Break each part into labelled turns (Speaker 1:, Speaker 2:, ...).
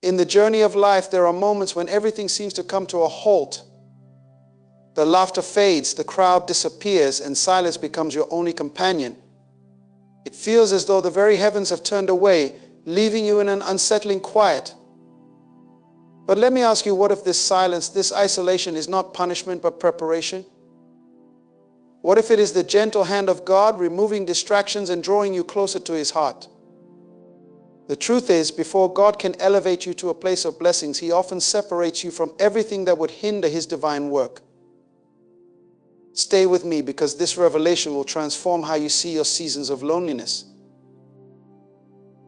Speaker 1: In the journey of life, there are moments when everything seems to come to a halt. The laughter fades, the crowd disappears, and silence becomes your only companion. It feels as though the very heavens have turned away, leaving you in an unsettling quiet. But let me ask you, what if this silence, this isolation is not punishment but preparation? What if it is the gentle hand of God removing distractions and drawing you closer to His heart? The truth is, before God can elevate you to a place of blessings, He often separates you from everything that would hinder His divine work. Stay with me, because this revelation will transform how you see your seasons of loneliness.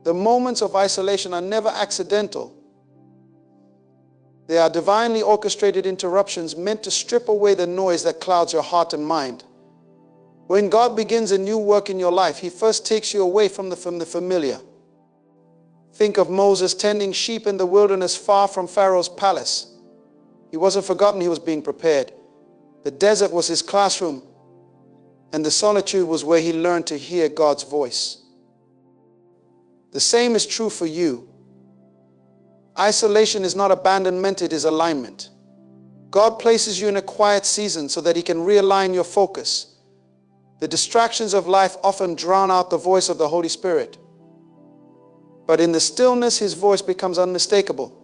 Speaker 1: The moments of isolation are never accidental. They are divinely orchestrated interruptions meant to strip away the noise that clouds your heart and mind. When God begins a new work in your life, He first takes you away from the familiar. Think of Moses tending sheep in the wilderness far from Pharaoh's palace. He wasn't forgotten, he was being prepared. The desert was his classroom, and the solitude was where he learned to hear God's voice. The same is true for you. Isolation is not abandonment, it is alignment. God places you in a quiet season so that He can realign your focus. The distractions of life often drown out the voice of the Holy Spirit. But in the stillness, His voice becomes unmistakable.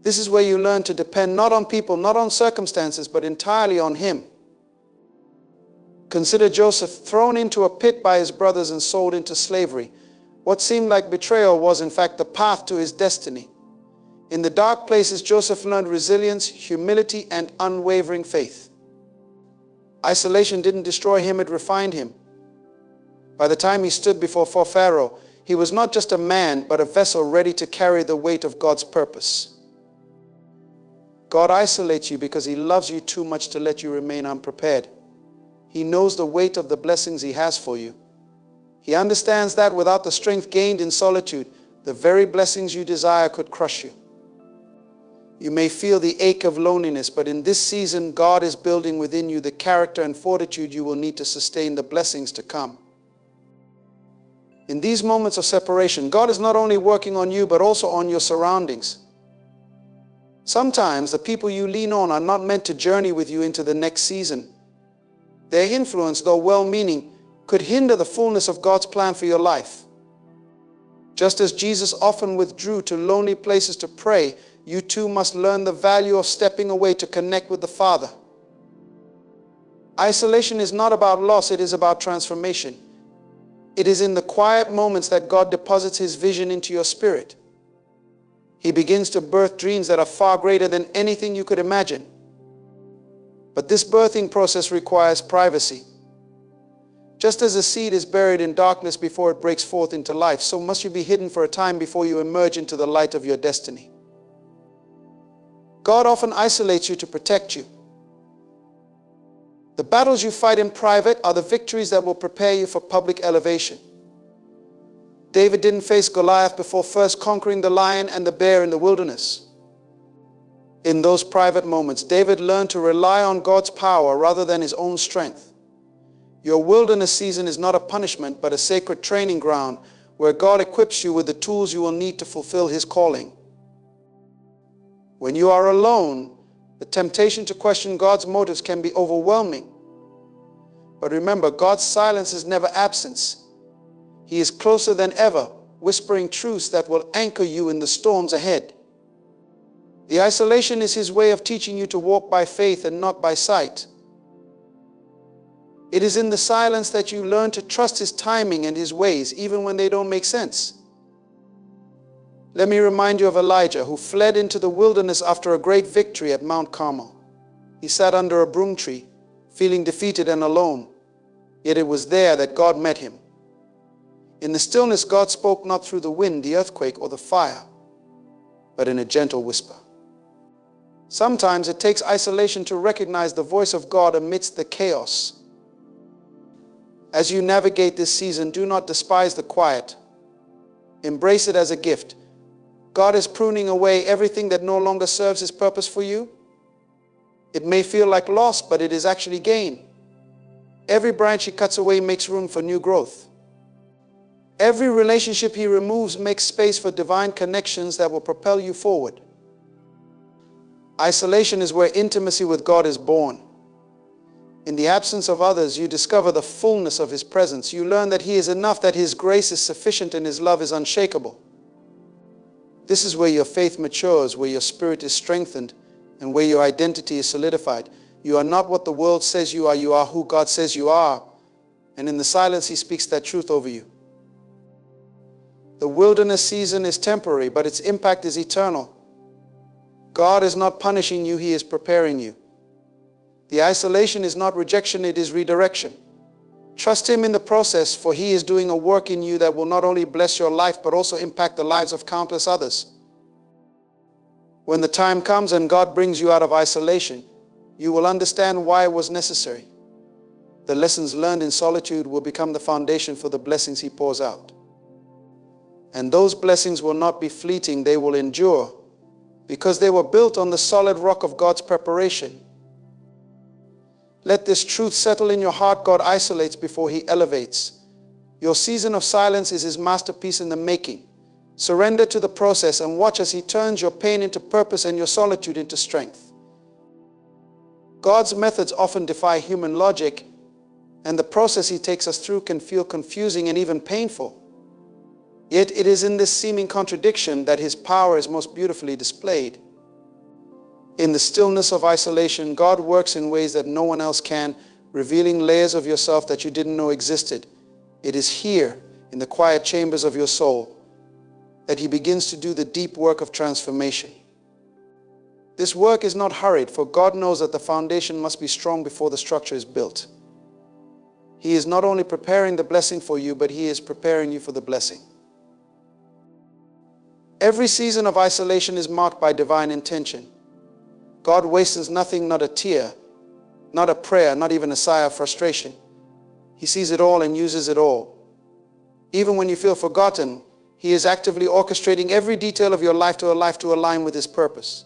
Speaker 1: This is where you learn to depend not on people, not on circumstances, but entirely on Him. Consider Joseph, thrown into a pit by his brothers and sold into slavery. What seemed like betrayal was in fact the path to his destiny. In the dark places, Joseph learned resilience, humility, and unwavering faith. Isolation didn't destroy him, it refined him. By the time he stood before Pharaoh, he was not just a man, but a vessel ready to carry the weight of God's purpose. God isolates you because He loves you too much to let you remain unprepared. He knows the weight of the blessings He has for you. He understands that without the strength gained in solitude, the very blessings you desire could crush you. You may feel the ache of loneliness, but in this season, God is building within you the character and fortitude you will need to sustain the blessings to come. In these moments of separation, God is not only working on you, but also on your surroundings. Sometimes the people you lean on are not meant to journey with you into the next season. Their influence, though well-meaning, could hinder the fullness of God's plan for your life. Just as Jesus often withdrew to lonely places to pray, you too must learn the value of stepping away to connect with the Father. Isolation is not about loss, it is about transformation. It is in the quiet moments that God deposits His vision into your spirit. He begins to birth dreams that are far greater than anything you could imagine. But this birthing process requires privacy. Just as a seed is buried in darkness before it breaks forth into life, so must you be hidden for a time before you emerge into the light of your destiny. God often isolates you to protect you. The battles you fight in private are the victories that will prepare you for public elevation. David didn't face Goliath before first conquering the lion and the bear in the wilderness. In those private moments, David learned to rely on God's power rather than his own strength. Your wilderness season is not a punishment, but a sacred training ground where God equips you with the tools you will need to fulfill His calling. When you are alone, the temptation to question God's motives can be overwhelming. But remember, God's silence is never absence. He is closer than ever, whispering truths that will anchor you in the storms ahead. The isolation is His way of teaching you to walk by faith and not by sight. It is in the silence that you learn to trust His timing and His ways, even when they don't make sense. Let me remind you of Elijah, who fled into the wilderness after a great victory at Mount Carmel. He sat under a broom tree, feeling defeated and alone. Yet it was there that God met him. In the stillness, God spoke not through the wind, the earthquake, or the fire, but in a gentle whisper. Sometimes it takes isolation to recognize the voice of God amidst the chaos. As you navigate this season, do not despise the quiet. Embrace it as a gift. God is pruning away everything that no longer serves His purpose for you. It may feel like loss, but it is actually gain. Every branch He cuts away makes room for new growth. Every relationship he removes makes space for divine connections that will propel you forward. Isolation is where intimacy with God is born. In the absence of others, you discover the fullness of his presence. You learn that he is enough, that his grace is sufficient, and his love is unshakable. This is where your faith matures, where your spirit is strengthened, and where your identity is solidified. You are not what the world says you are who God says you are. And in the silence, he speaks that truth over you. The wilderness season is temporary, but its impact is eternal. God is not punishing you, he is preparing you. The isolation is not rejection, it is redirection. Trust him in the process, for he is doing a work in you that will not only bless your life, but also impact the lives of countless others. When the time comes and God brings you out of isolation, you will understand why it was necessary. The lessons learned in solitude will become the foundation for the blessings he pours out. And those blessings will not be fleeting, they will endure, because they were built on the solid rock of God's preparation. Let this truth settle in your heart. God isolates before he elevates. Your season of silence is his masterpiece in the making. Surrender to the process and watch as he turns your pain into purpose and your solitude into strength. God's methods often defy human logic, and the process he takes us through can feel confusing and even painful. Yet it is in this seeming contradiction that his power is most beautifully displayed. In the stillness of isolation, God works in ways that no one else can, revealing layers of yourself that you didn't know existed. It is here, in the quiet chambers of your soul, that he begins to do the deep work of transformation. This work is not hurried, for God knows that the foundation must be strong before the structure is built. He is not only preparing the blessing for you, but he is preparing you for the blessing. Every season of isolation is marked by divine intention. God wastes nothing, not a tear, not a prayer, not even a sigh of frustration. He sees it all and uses it all. Even when you feel forgotten, he is actively orchestrating every detail of your life to align with his purpose.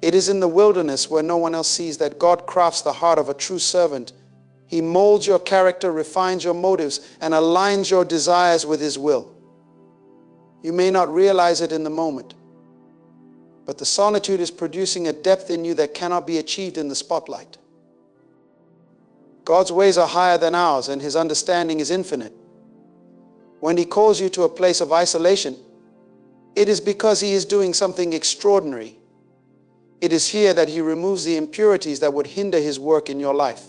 Speaker 1: It is in the wilderness, where no one else sees, that God crafts the heart of a true servant. He molds your character, refines your motives, and aligns your desires with his will. You may not realize it in the moment, but the solitude is producing a depth in you that cannot be achieved in the spotlight. God's ways are higher than ours, and his understanding is infinite. When he calls you to a place of isolation, it is because he is doing something extraordinary. It is here that he removes the impurities that would hinder his work in your life.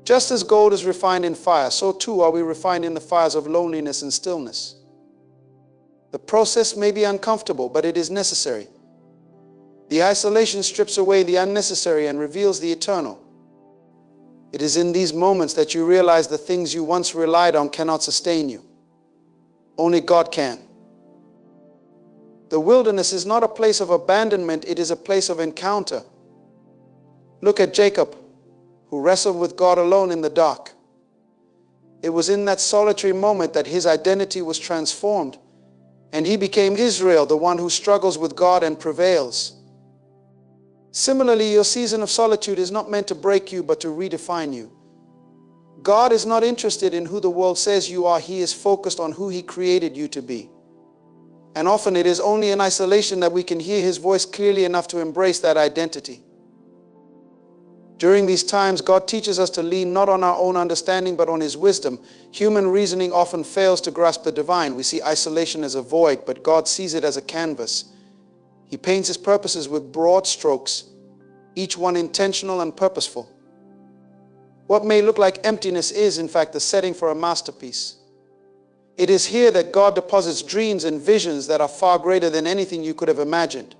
Speaker 1: Just as gold is refined in fire, so too are we refined in the fires of loneliness and stillness. The process may be uncomfortable, but it is necessary. The isolation strips away the unnecessary and reveals the eternal. It is in these moments that you realize the things you once relied on cannot sustain you. Only God can. The wilderness is not a place of abandonment, it is a place of encounter. Look at Jacob, who wrestled with God alone in the dark. It was in that solitary moment that his identity was transformed, and he became Israel, the one who struggles with God and prevails. Similarly, your season of solitude is not meant to break you, but to redefine you. God is not interested in who the world says you are. He is focused on who he created you to be. And often it is only in isolation that we can hear his voice clearly enough to embrace that identity. During these times, God teaches us to lean not on our own understanding, but on his wisdom. Human reasoning often fails to grasp the divine. We see isolation as a void, but God sees it as a canvas. He paints his purposes with broad strokes, each one intentional and purposeful. What may look like emptiness is, in fact, the setting for a masterpiece. It is here that God deposits dreams and visions that are far greater than anything you could have imagined.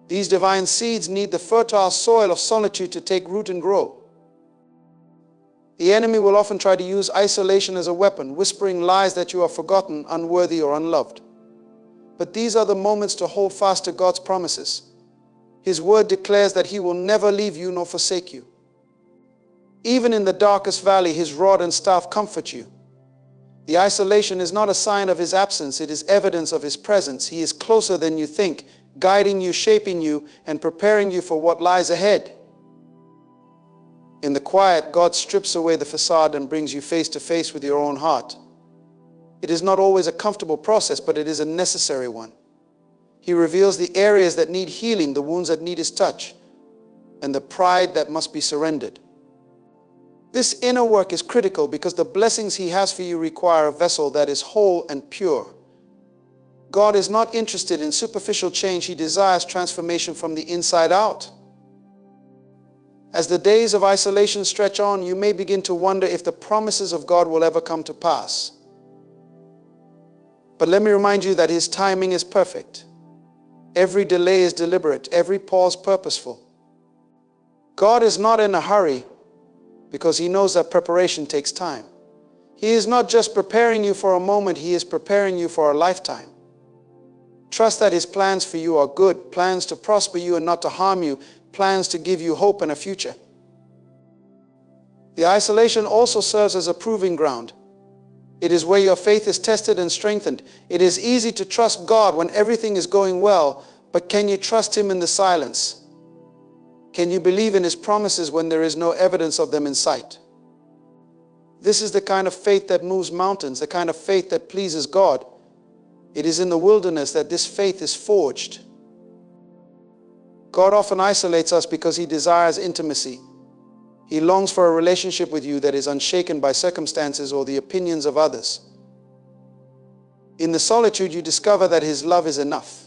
Speaker 1: These divine seeds need the fertile soil of solitude to take root and grow. The enemy will often try to use isolation as a weapon, whispering lies that you are forgotten, unworthy, or unloved. But these are the moments to hold fast to God's promises. His word declares that he will never leave you nor forsake you. Even in the darkest valley, his rod and staff comfort you. The isolation is not a sign of his absence, it is evidence of his presence. He is closer than you think, guiding you, shaping you, and preparing you for what lies ahead. In the quiet, God strips away the facade and brings you face to face with your own heart. It is not always a comfortable process, but it is a necessary one. He reveals the areas that need healing, the wounds that need his touch, and the pride that must be surrendered. This inner work is critical because the blessings he has for you require a vessel that is whole and pure. God is not interested in superficial change. He desires transformation from the inside out. As the days of isolation stretch on, you may begin to wonder if the promises of God will ever come to pass. But let me remind you that his timing is perfect. Every delay is deliberate, every pause purposeful. God is not in a hurry because he knows that preparation takes time. He is not just preparing you for a moment, he is preparing you for a lifetime. Trust that his plans for you are good, plans to prosper you and not to harm you, plans to give you hope and a future. The isolation also serves as a proving ground. It is where your faith is tested and strengthened. It is easy to trust God when everything is going well, but can you trust him in the silence? Can you believe in his promises when there is no evidence of them in sight? This is the kind of faith that moves mountains, the kind of faith that pleases God. It is in the wilderness that this faith is forged. God often isolates us because he desires intimacy. He longs for a relationship with you that is unshaken by circumstances or the opinions of others. In the solitude, you discover that his love is enough.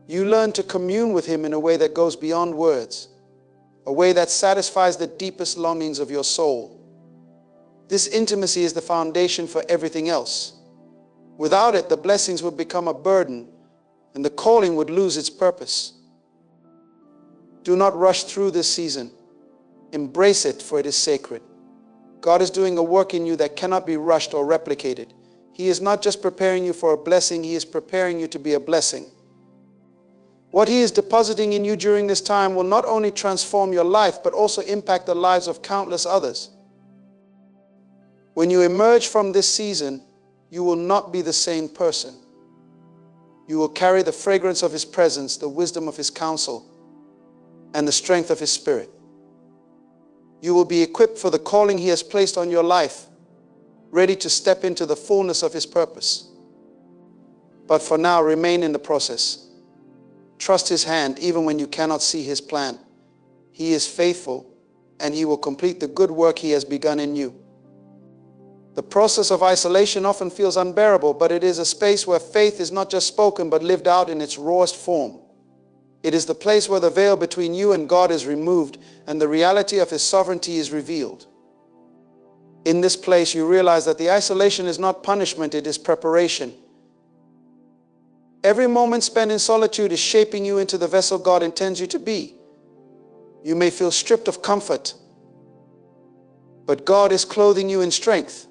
Speaker 1: You learn to commune with him in a way that goes beyond words, a way that satisfies the deepest longings of your soul. This intimacy is the foundation for everything else. Without it, the blessings would become a burden and the calling would lose its purpose. Do not rush through this season. Embrace it, for it is sacred. God is doing a work in you that cannot be rushed or replicated. He is not just preparing you for a blessing, he is preparing you to be a blessing. What he is depositing in you during this time will not only transform your life, but also impact the lives of countless others. When you emerge from this season, you will not be the same person. You will carry the fragrance of his presence, the wisdom of his counsel, and the strength of his spirit. You will be equipped for the calling he has placed on your life, ready to step into the fullness of his purpose. But for now, remain in the process. Trust his hand even when you cannot see his plan. He is faithful, and he will complete the good work he has begun in you. The process of isolation often feels unbearable, but it is a space where faith is not just spoken but lived out in its rawest form. It is the place where the veil between you and God is removed and the reality of his sovereignty is revealed. In this place, you realize that the isolation is not punishment, it is preparation. Every moment spent in solitude is shaping you into the vessel God intends you to be. You may feel stripped of comfort, but God is clothing you in strength.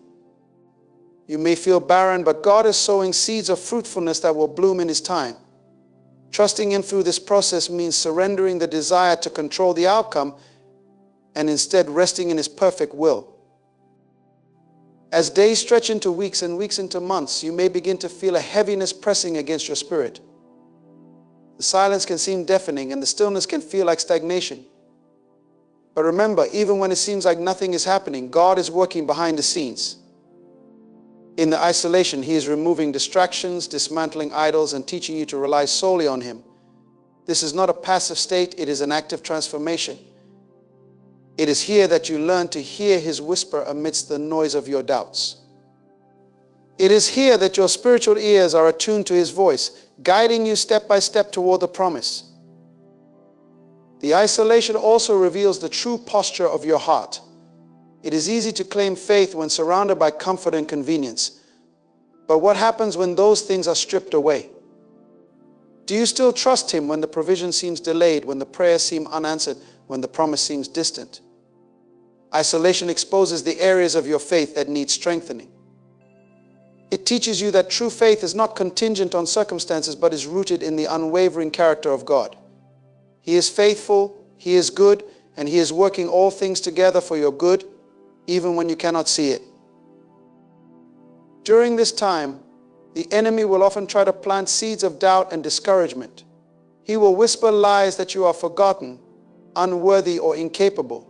Speaker 1: You may feel barren, but God is sowing seeds of fruitfulness that will bloom in his time. Trusting him through this process means surrendering the desire to control the outcome and instead resting in his perfect will. As days stretch into weeks and weeks into months, you may begin to feel a heaviness pressing against your spirit. The silence can seem deafening and the stillness can feel like stagnation. But remember, even when it seems like nothing is happening, God is working behind the scenes. In the isolation, he is removing distractions, dismantling idols, and teaching you to rely solely on him. This is not a passive state, it is an active transformation. It is here that you learn to hear his whisper amidst the noise of your doubts. It is here that your spiritual ears are attuned to his voice, guiding you step by step toward the promise. The isolation also reveals the true posture of your heart. It is easy to claim faith when surrounded by comfort and convenience. But what happens when those things are stripped away? Do you still trust him when the provision seems delayed, when the prayers seem unanswered, when the promise seems distant? Isolation exposes the areas of your faith that need strengthening. It teaches you that true faith is not contingent on circumstances, but is rooted in the unwavering character of God. He is faithful, he is good, and he is working all things together for your good, even when you cannot see it. During this time, the enemy will often try to plant seeds of doubt and discouragement. He will whisper lies that you are forgotten, unworthy, or incapable.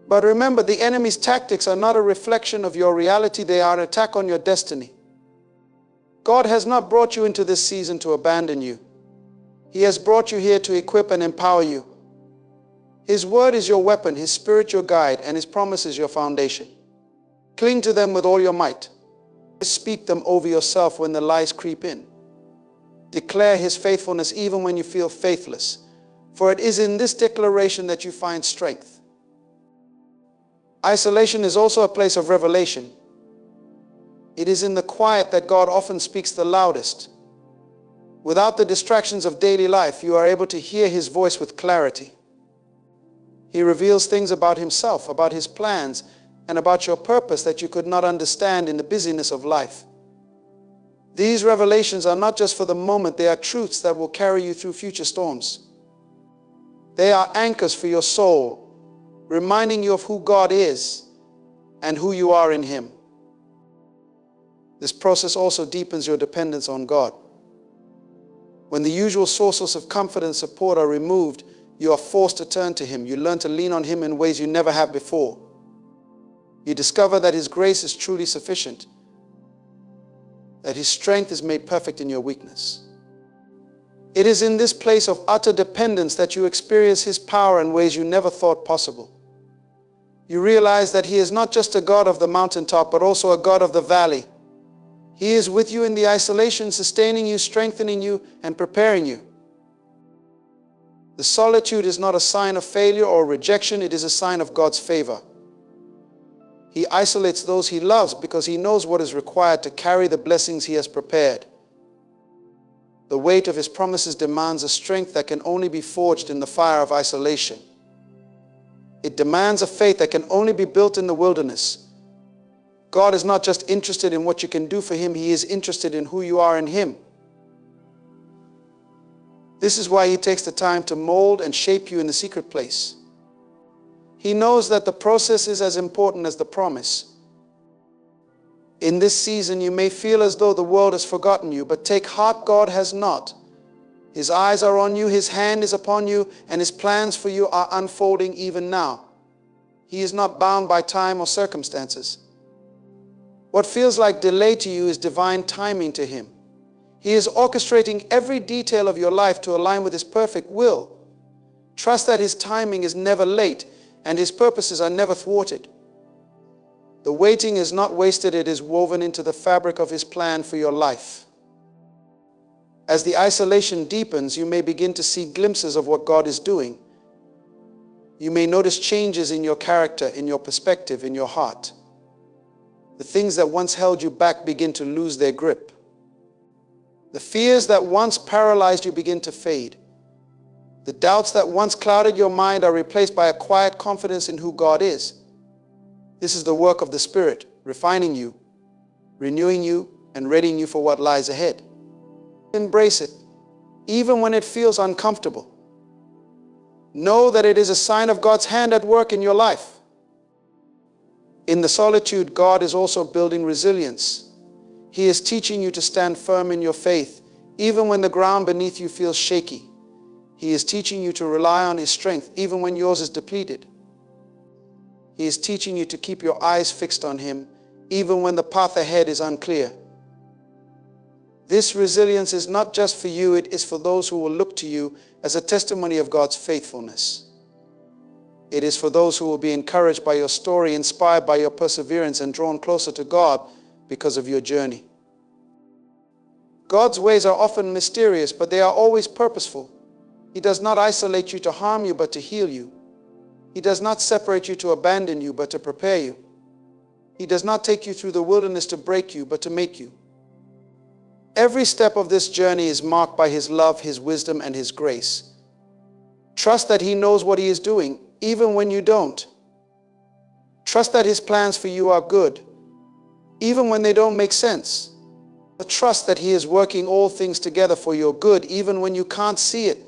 Speaker 1: But remember, the enemy's tactics are not a reflection of your reality. They are an attack on your destiny. God has not brought you into this season to abandon you. He has brought you here to equip and empower you. His word is your weapon, His Spirit your guide, and His promise is your foundation. Cling to them with all your might. Speak them over yourself when the lies creep in. Declare His faithfulness even when you feel faithless, for it is in this declaration that you find strength. Isolation is also a place of revelation. It is in the quiet that God often speaks the loudest. Without the distractions of daily life, you are able to hear His voice with clarity. He reveals things about Himself, about His plans, and about your purpose that you could not understand in the busyness of life. These revelations are not just for the moment, they are truths that will carry you through future storms. They are anchors for your soul, reminding you of who God is and who you are in Him. This process also deepens your dependence on God. When the usual sources of comfort and support are removed, you are forced to turn to Him. You learn to lean on Him in ways you never have before. You discover that His grace is truly sufficient, that His strength is made perfect in your weakness. It is in this place of utter dependence that you experience His power in ways you never thought possible. You realize that He is not just a God of the mountaintop, but also a God of the valley. He is with you in the isolation, sustaining you, strengthening you, and preparing you. The solitude is not a sign of failure or rejection, it is a sign of God's favor. He isolates those He loves because He knows what is required to carry the blessings He has prepared. The weight of His promises demands a strength that can only be forged in the fire of isolation. It demands a faith that can only be built in the wilderness. God is not just interested in what you can do for Him, He is interested in who you are in Him. This is why He takes the time to mold and shape you in the secret place. He knows that the process is as important as the promise. In this season, you may feel as though the world has forgotten you, but take heart, God has not. His eyes are on you, His hand is upon you, and His plans for you are unfolding even now. He is not bound by time or circumstances. What feels like delay to you is divine timing to Him. He is orchestrating every detail of your life to align with His perfect will. Trust that His timing is never late and His purposes are never thwarted. The waiting is not wasted, it is woven into the fabric of His plan for your life. As the isolation deepens, you may begin to see glimpses of what God is doing. You may notice changes in your character, in your perspective, in your heart. The things that once held you back begin to lose their grip. The fears that once paralyzed you begin to fade. The doubts that once clouded your mind are replaced by a quiet confidence in who God is. This is the work of the Spirit, refining you, renewing you, and readying you for what lies ahead. Embrace it, even when it feels uncomfortable. Know that it is a sign of God's hand at work in your life. In the solitude, God is also building resilience. He is teaching you to stand firm in your faith, even when the ground beneath you feels shaky. He is teaching you to rely on His strength, even when yours is depleted. He is teaching you to keep your eyes fixed on Him, even when the path ahead is unclear. This resilience is not just for you, it is for those who will look to you as a testimony of God's faithfulness. It is for those who will be encouraged by your story, inspired by your perseverance, and drawn closer to God because of your journey. God's ways are often mysterious, but they are always purposeful. He does not isolate you to harm you, but to heal you. He does not separate you to abandon you, but to prepare you. He does not take you through the wilderness to break you, but to make you. Every step of this journey is marked by His love, His wisdom, and His grace. Trust that He knows what He is doing, even when you don't. Trust that His plans for you are good, even when they don't make sense. But trust that He is working all things together for your good, even when you can't see it.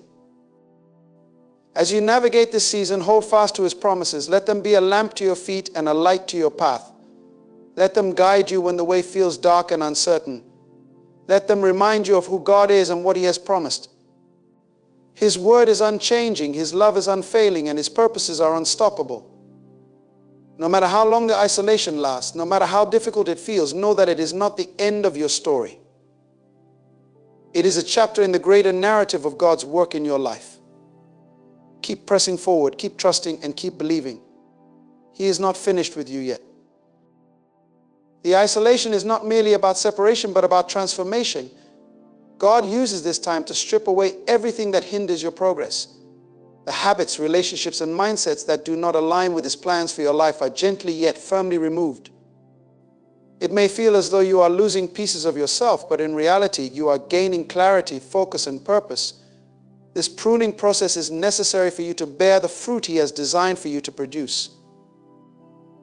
Speaker 1: As you navigate this season, hold fast to His promises. Let them be a lamp to your feet and a light to your path. Let them guide you when the way feels dark and uncertain. Let them remind you of who God is and what He has promised. His word is unchanging, His love is unfailing, and His purposes are unstoppable. No matter how long the isolation lasts, no matter how difficult it feels, know that it is not the end of your story. It is a chapter in the greater narrative of God's work in your life. Keep pressing forward, keep trusting, and keep believing. He is not finished with you yet. The isolation is not merely about separation, but about transformation. God uses this time to strip away everything that hinders your progress. The habits, relationships, and mindsets that do not align with His plans for your life are gently yet firmly removed. It may feel as though you are losing pieces of yourself, but in reality, you are gaining clarity, focus, and purpose. This pruning process is necessary for you to bear the fruit He has designed for you to produce.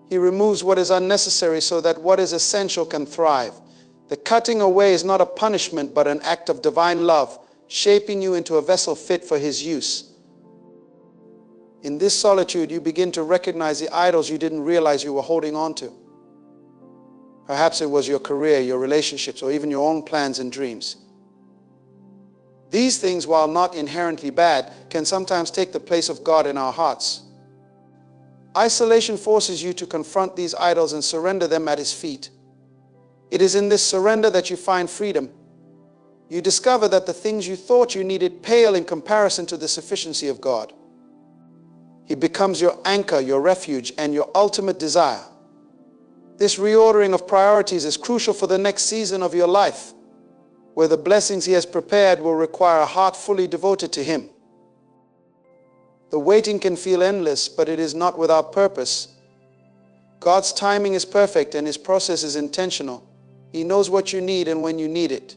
Speaker 1: He removes what is unnecessary so that what is essential can thrive. The cutting away is not a punishment, but an act of divine love, shaping you into a vessel fit for His use. In this solitude, you begin to recognize the idols you didn't realize you were holding on to. Perhaps it was your career, your relationships, or even your own plans and dreams. These things, while not inherently bad, can sometimes take the place of God in our hearts. Isolation forces you to confront these idols and surrender them at His feet. It is in this surrender that you find freedom. You discover that the things you thought you needed pale in comparison to the sufficiency of God. He becomes your anchor, your refuge, and your ultimate desire. This reordering of priorities is crucial for the next season of your life, where the blessings He has prepared will require a heart fully devoted to Him. The waiting can feel endless, but it is not without purpose. God's timing is perfect and His process is intentional. He knows what you need and when you need it.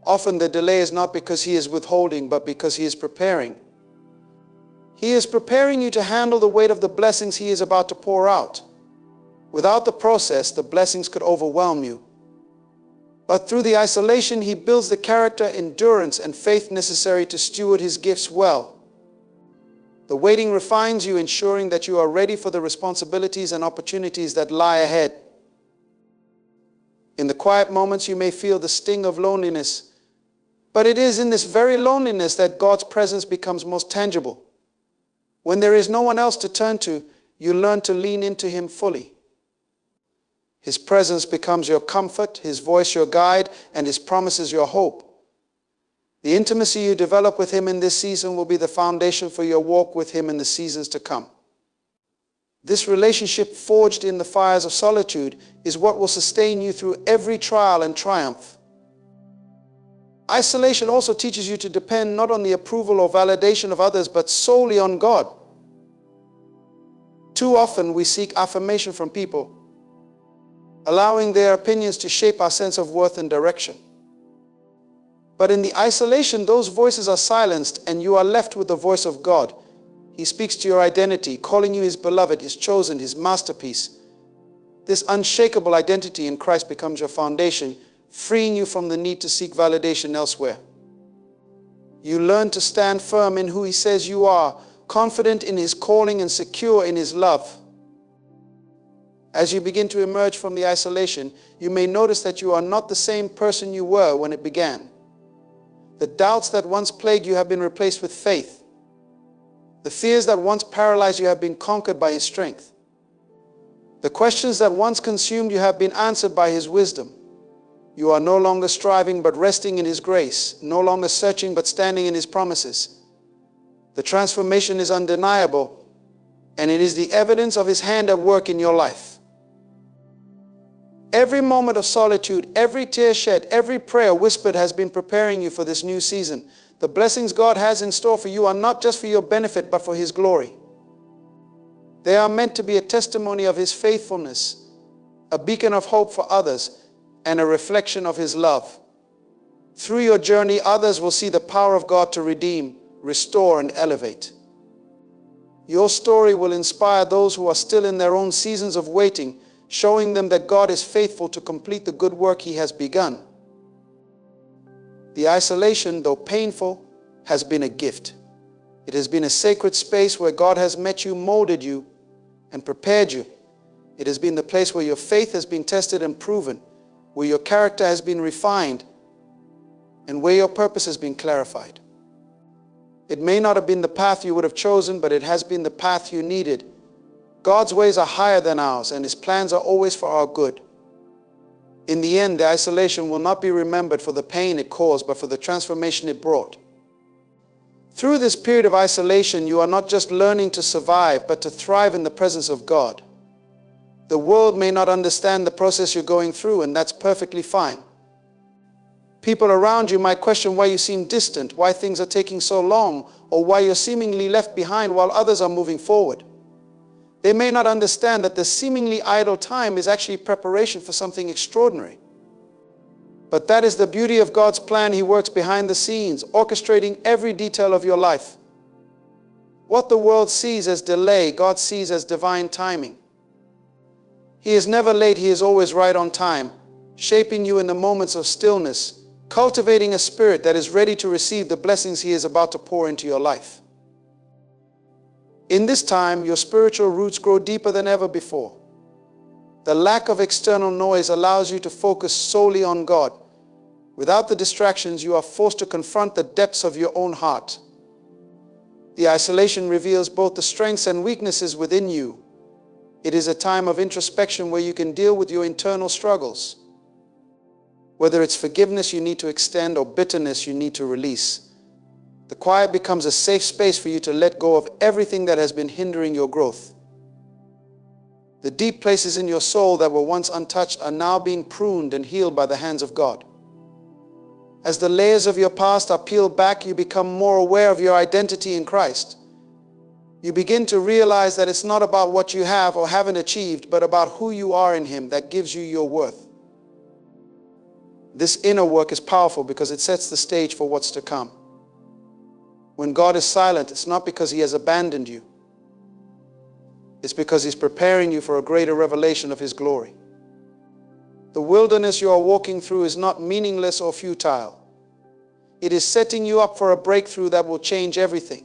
Speaker 1: Often the delay is not because He is withholding, but because He is preparing. He is preparing you to handle the weight of the blessings He is about to pour out. Without the process, the blessings could overwhelm you. But through the isolation, He builds the character, endurance, and faith necessary to steward His gifts well. The waiting refines you, ensuring that you are ready for the responsibilities and opportunities that lie ahead. In the quiet moments, you may feel the sting of loneliness, but it is in this very loneliness that God's presence becomes most tangible. When there is no one else to turn to, you learn to lean into Him fully. His presence becomes your comfort, His voice your guide, and His promises your hope. The intimacy you develop with Him in this season will be the foundation for your walk with Him in the seasons to come. This relationship forged in the fires of solitude is what will sustain you through every trial and triumph. Isolation also teaches you to depend not on the approval or validation of others, but solely on God. Too often we seek affirmation from people, allowing their opinions to shape our sense of worth and direction. But in the isolation, those voices are silenced and you are left with the voice of God. He speaks to your identity, calling you His beloved, His chosen, His masterpiece. This unshakable identity in Christ becomes your foundation, freeing you from the need to seek validation elsewhere. You learn to stand firm in who He says you are, confident in His calling and secure in His love. As you begin to emerge from the isolation, you may notice that you are not the same person you were when it began. The doubts that once plagued you have been replaced with faith. The fears that once paralyzed you have been conquered by His strength. The questions that once consumed you have been answered by His wisdom. You are no longer striving but resting in His grace, no longer searching but standing in His promises. The transformation is undeniable, and it is the evidence of His hand at work in your life. Every moment of solitude, every tear shed, every prayer whispered has been preparing you for this new season. The blessings God has in store for you are not just for your benefit, but for His glory. They are meant to be a testimony of His faithfulness, a beacon of hope for others, and a reflection of His love. Through your journey, others will see the power of God to redeem, restore, and elevate. Your story will inspire those who are still in their own seasons of waiting, showing them that God is faithful to complete the good work He has begun. The isolation, though painful, has been a gift. It has been a sacred space where God has met you, molded you, and prepared you. It has been the place where your faith has been tested and proven, where your character has been refined, and where your purpose has been clarified. It may not have been the path you would have chosen, but it has been the path you needed. God's ways are higher than ours, and His plans are always for our good. In the end, the isolation will not be remembered for the pain it caused, but for the transformation it brought. Through this period of isolation, you are not just learning to survive, but to thrive in the presence of God. The world may not understand the process you're going through, and that's perfectly fine. People around you might question why you seem distant, why things are taking so long, or why you're seemingly left behind while others are moving forward. They may not understand that the seemingly idle time is actually preparation for something extraordinary. But that is the beauty of God's plan. He works behind the scenes, orchestrating every detail of your life. What the world sees as delay, God sees as divine timing. He is never late, He is always right on time, shaping you in the moments of stillness, cultivating a spirit that is ready to receive the blessings He is about to pour into your life. In this time, your spiritual roots grow deeper than ever before. The lack of external noise allows you to focus solely on God. Without the distractions, you are forced to confront the depths of your own heart. The isolation reveals both the strengths and weaknesses within you. It is a time of introspection where you can deal with your internal struggles. Whether it's forgiveness you need to extend or bitterness you need to release, the quiet becomes a safe space for you to let go of everything that has been hindering your growth. The deep places in your soul that were once untouched are now being pruned and healed by the hands of God. As the layers of your past are peeled back, you become more aware of your identity in Christ. You begin to realize that it's not about what you have or haven't achieved, but about who you are in Him that gives you your worth. This inner work is powerful because it sets the stage for what's to come. When God is silent, it's not because He has abandoned you. It's because He's preparing you for a greater revelation of His glory. The wilderness you are walking through is not meaningless or futile. It is setting you up for a breakthrough that will change everything.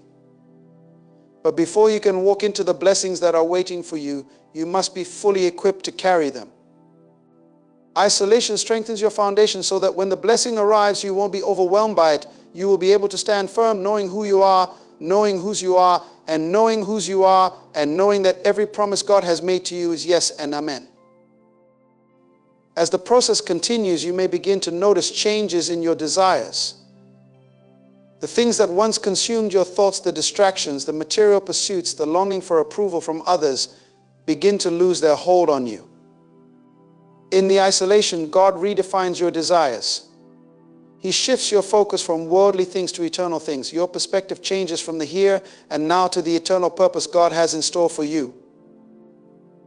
Speaker 1: But before you can walk into the blessings that are waiting for you, you must be fully equipped to carry them. Isolation strengthens your foundation so that when the blessing arrives, you won't be overwhelmed by it. You will be able to stand firm knowing who you are, knowing whose you are, and knowing whose you are, and knowing that every promise God has made to you is yes and amen. As the process continues, you may begin to notice changes in your desires. The things that once consumed your thoughts, the distractions, the material pursuits, the longing for approval from others, begin to lose their hold on you. In the isolation, God redefines your desires. He shifts your focus from worldly things to eternal things. Your perspective changes from the here and now to the eternal purpose God has in store for you.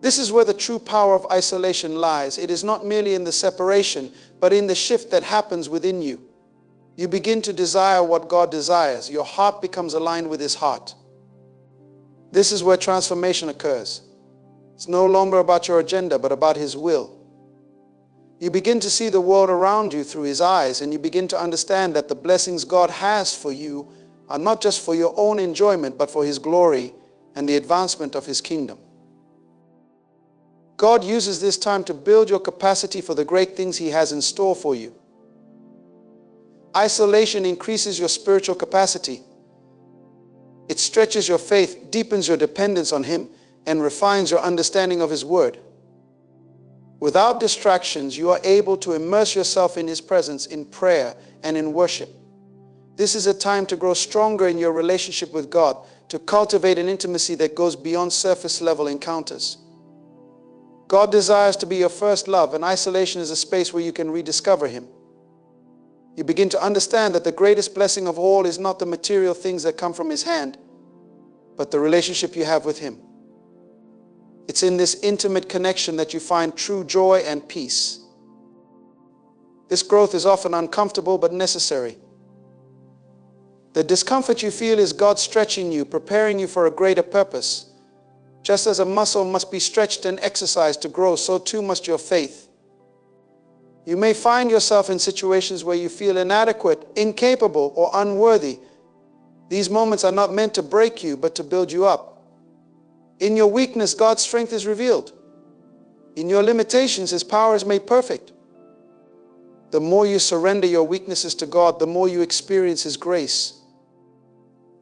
Speaker 1: This is where the true power of isolation lies. It is not merely in the separation, but in the shift that happens within you. You begin to desire what God desires. Your heart becomes aligned with His heart. This is where transformation occurs. It's no longer about your agenda, but about His will. You begin to see the world around you through His eyes, and you begin to understand that the blessings God has for you are not just for your own enjoyment, but for His glory and the advancement of His kingdom. God uses this time to build your capacity for the great things He has in store for you. Isolation increases your spiritual capacity. It stretches your faith, deepens your dependence on Him, and refines your understanding of His word. Without distractions, you are able to immerse yourself in His presence in prayer and in worship. This is a time to grow stronger in your relationship with God, to cultivate an intimacy that goes beyond surface-level encounters. God desires to be your first love, and isolation is a space where you can rediscover Him. You begin to understand that the greatest blessing of all is not the material things that come from His hand, but the relationship you have with Him. It's in this intimate connection that you find true joy and peace. This growth is often uncomfortable but necessary. The discomfort you feel is God stretching you, preparing you for a greater purpose. Just as a muscle must be stretched and exercised to grow, so too must your faith. You may find yourself in situations where you feel inadequate, incapable, or unworthy. These moments are not meant to break you, but to build you up. In your weakness, God's strength is revealed. In your limitations, His power is made perfect. The more you surrender your weaknesses to God, the more you experience His grace.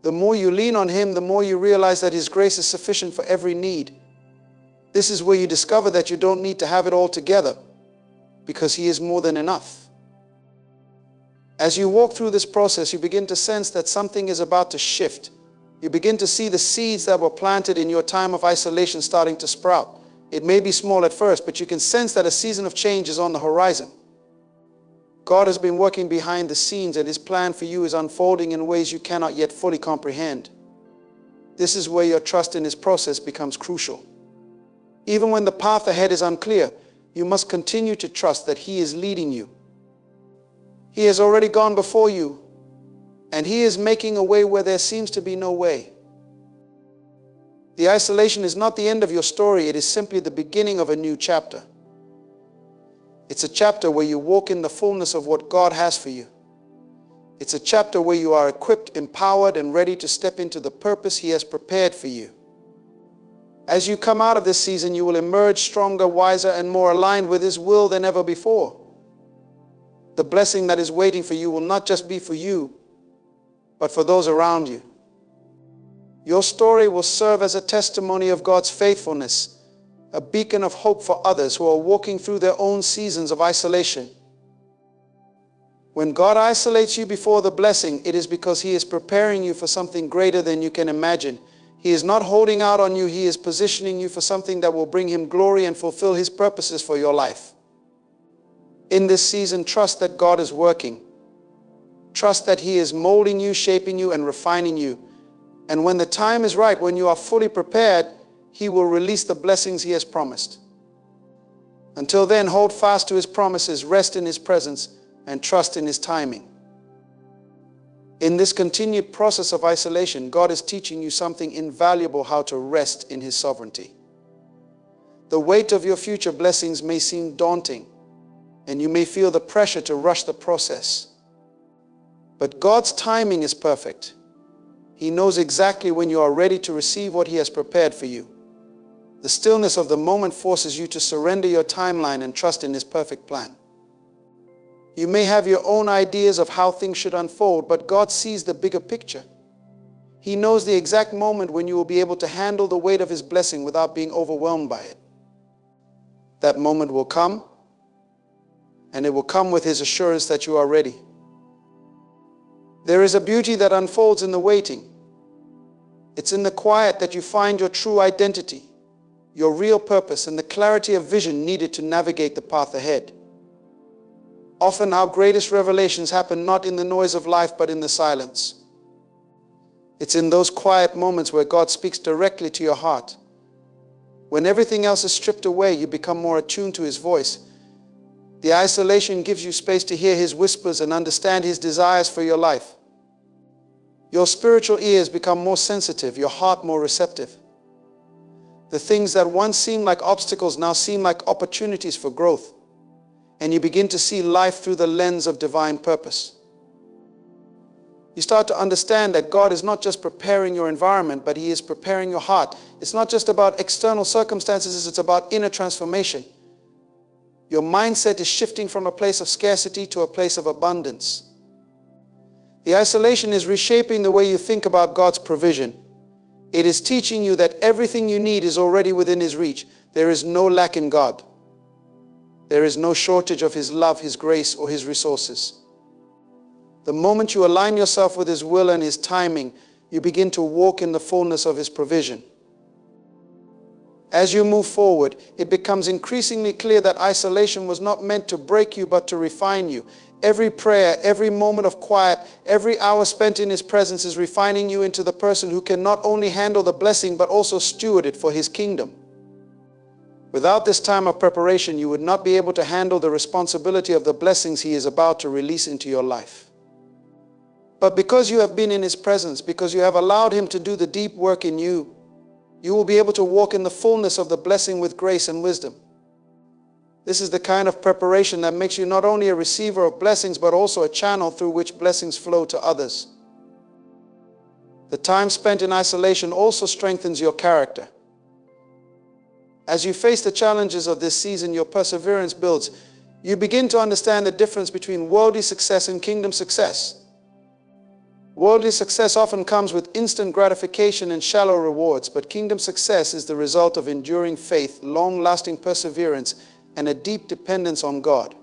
Speaker 1: The more you lean on Him, the more you realize that His grace is sufficient for every need. This is where you discover that you don't need to have it all together, because He is more than enough. As you walk through this process, you begin to sense that something is about to shift. You begin to see the seeds that were planted in your time of isolation starting to sprout. It may be small at first, but you can sense that a season of change is on the horizon. God has been working behind the scenes, and His plan for you is unfolding in ways you cannot yet fully comprehend. This is where your trust in His process becomes crucial. Even when the path ahead is unclear, you must continue to trust that He is leading you. He has already gone before you, and He is making a way where there seems to be no way. The isolation is not the end of your story, it is simply the beginning of a new chapter. It's a chapter where you walk in the fullness of what God has for you. It's a chapter where you are equipped, empowered, and ready to step into the purpose He has prepared for you. As you come out of this season, you will emerge stronger, wiser, and more aligned with His will than ever before. The blessing that is waiting for you will not just be for you, but for those around you. Your story will serve as a testimony of God's faithfulness, a beacon of hope for others who are walking through their own seasons of isolation. When God isolates you before the blessing, it is because He is preparing you for something greater than you can imagine. He is not holding out on you, He is positioning you for something that will bring Him glory and fulfill His purposes for your life. In this season, trust that God is working. Trust that He is molding you, shaping you, and refining you. And when the time is right, when you are fully prepared, He will release the blessings He has promised. Until then, hold fast to His promises, rest in His presence, and trust in His timing. In this continued process of isolation, God is teaching you something invaluable: how to rest in His sovereignty. The weight of your future blessings may seem daunting, and you may feel the pressure to rush the process. But God's timing is perfect. He knows exactly when you are ready to receive what He has prepared for you. The stillness of the moment forces you to surrender your timeline and trust in His perfect plan. You may have your own ideas of how things should unfold, but God sees the bigger picture. He knows the exact moment when you will be able to handle the weight of His blessing without being overwhelmed by it. That moment will come, and it will come with His assurance that you are ready. There is a beauty that unfolds in the waiting. It's in the quiet that you find your true identity, your real purpose, and the clarity of vision needed to navigate the path ahead. Often our greatest revelations happen not in the noise of life, but in the silence. It's in those quiet moments where God speaks directly to your heart. When everything else is stripped away, you become more attuned to His voice. The isolation gives you space to hear His whispers and understand His desires for your life. Your spiritual ears become more sensitive, your heart more receptive. The things that once seemed like obstacles now seem like opportunities for growth, and you begin to see life through the lens of divine purpose. You start to understand that God is not just preparing your environment, but He is preparing your heart. It's not just about external circumstances, it's about inner transformation. Your mindset is shifting from a place of scarcity to a place of abundance. The isolation is reshaping the way you think about God's provision. It is teaching you that everything you need is already within His reach. There is no lack in God. There is no shortage of His love, His grace, or His resources. The moment you align yourself with His will and His timing, you begin to walk in the fullness of His provision. As you move forward, it becomes increasingly clear that isolation was not meant to break you, but to refine you. Every prayer, every moment of quiet, every hour spent in His presence is refining you into the person who can not only handle the blessing, but also steward it for His kingdom. Without this time of preparation, you would not be able to handle the responsibility of the blessings He is about to release into your life. But because you have been in His presence, because you have allowed Him to do the deep work in you, you will be able to walk in the fullness of the blessing with grace and wisdom. This is the kind of preparation that makes you not only a receiver of blessings, but also a channel through which blessings flow to others. The time spent in isolation also strengthens your character. As you face the challenges of this season, your perseverance builds. You begin to understand the difference between worldly success and kingdom success. Worldly success often comes with instant gratification and shallow rewards, but kingdom success is the result of enduring faith, long-lasting perseverance, and a deep dependence on God.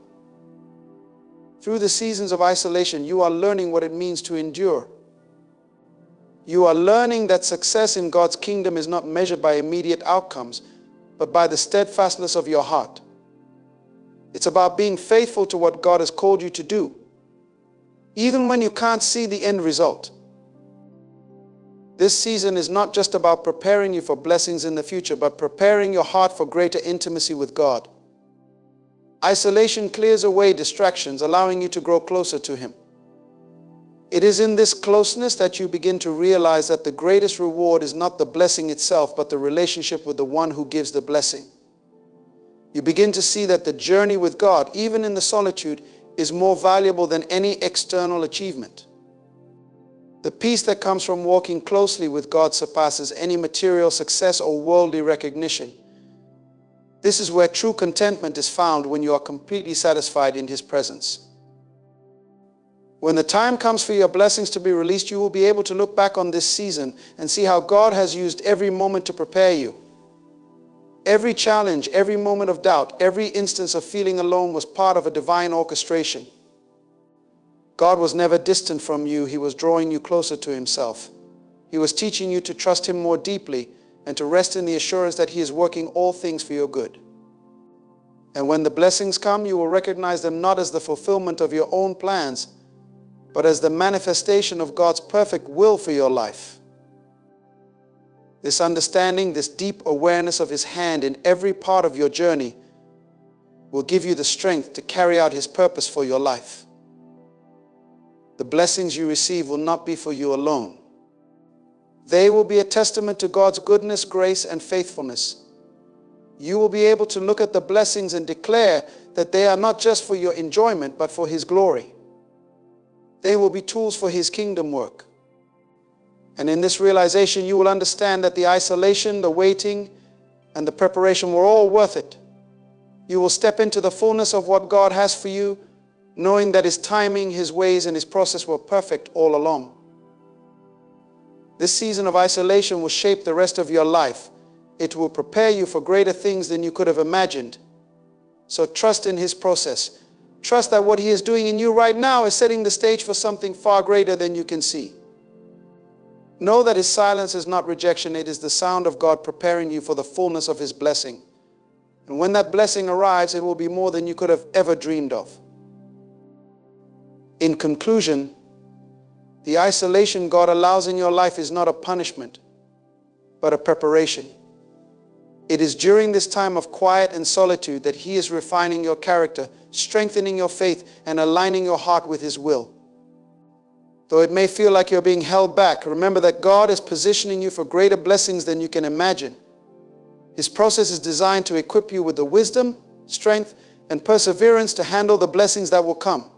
Speaker 1: Through the seasons of isolation, you are learning what it means to endure. You are learning that success in God's kingdom is not measured by immediate outcomes, but by the steadfastness of your heart. It's about being faithful to what God has called you to do, even when you can't see the end result. This season is not just about preparing you for blessings in the future, but preparing your heart for greater intimacy with God. Isolation clears away distractions, allowing you to grow closer to Him. It is in this closeness that you begin to realize that the greatest reward is not the blessing itself, but the relationship with the one who gives the blessing. You begin to see that the journey with God, even in the solitude, is more valuable than any external achievement. The peace that comes from walking closely with God surpasses any material success or worldly recognition. This is where true contentment is found, when you are completely satisfied in His presence. When the time comes for your blessings to be released, you will be able to look back on this season and see how God has used every moment to prepare you. Every challenge, every moment of doubt, every instance of feeling alone was part of a divine orchestration. God was never distant from you. He was drawing you closer to Himself. He was teaching you to trust Him more deeply and to rest in the assurance that He is working all things for your good. And when the blessings come, you will recognize them not as the fulfillment of your own plans, but as the manifestation of God's perfect will for your life. This understanding, this deep awareness of His hand in every part of your journey will give you the strength to carry out His purpose for your life. The blessings you receive will not be for you alone. They will be a testament to God's goodness, grace, and faithfulness. You will be able to look at the blessings and declare that they are not just for your enjoyment, but for His glory. They will be tools for His kingdom work. And in this realization, you will understand that the isolation, the waiting, and the preparation were all worth it. You will step into the fullness of what God has for you, knowing that His timing, His ways, and His process were perfect all along. This season of isolation will shape the rest of your life. It will prepare you for greater things than you could have imagined. So trust in His process. Trust that what He is doing in you right now is setting the stage for something far greater than you can see. Know that His silence is not rejection. It is the sound of God preparing you for the fullness of His blessing. And when that blessing arrives, it will be more than you could have ever dreamed of. In conclusion, the isolation God allows in your life is not a punishment, but a preparation. It is during this time of quiet and solitude that He is refining your character, strengthening your faith, and aligning your heart with His will. Though it may feel like you're being held back, remember that God is positioning you for greater blessings than you can imagine. His process is designed to equip you with the wisdom, strength, and perseverance to handle the blessings that will come.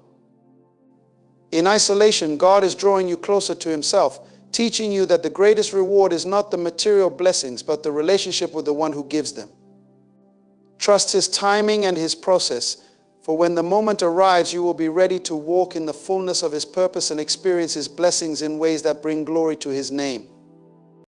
Speaker 1: In isolation, God is drawing you closer to Himself, teaching you that the greatest reward is not the material blessings, but the relationship with the one who gives them. Trust His timing and His process, for when the moment arrives, you will be ready to walk in the fullness of His purpose and experience His blessings in ways that bring glory to His name.